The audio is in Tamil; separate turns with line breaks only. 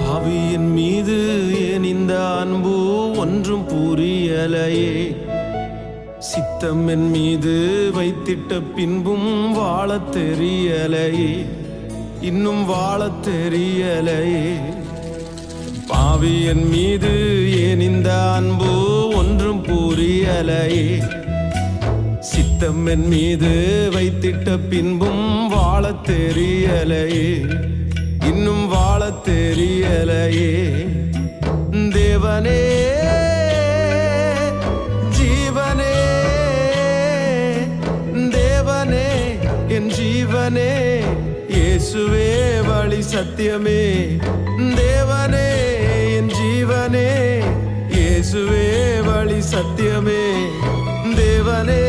பாவியின் மீது ஏன் இந்த அன்பு ஒன்றும் புரியலையே. சித்தம் என் மீது வைத்திட்ட பின்பும் வாழத் தெரியலையே, இன்னும் வாழத் தெரியலையே. பாவியின் மீது ஏன் இந்த அன்பு ஒன்றும் புரியலையே. சித்தம் என் மீது வைத்திட்ட பின்பும் வாழத் தெரியலையே, இன்னும் வாழத் தெரியலையே. தேவனே ஜீவனே, தேவனே என் ஜீவனே, இயேசுவே வழி சத்தியமே. தேவனே என் ஜீவனே, இயேசுவே வழி சத்தியமே. தேவனே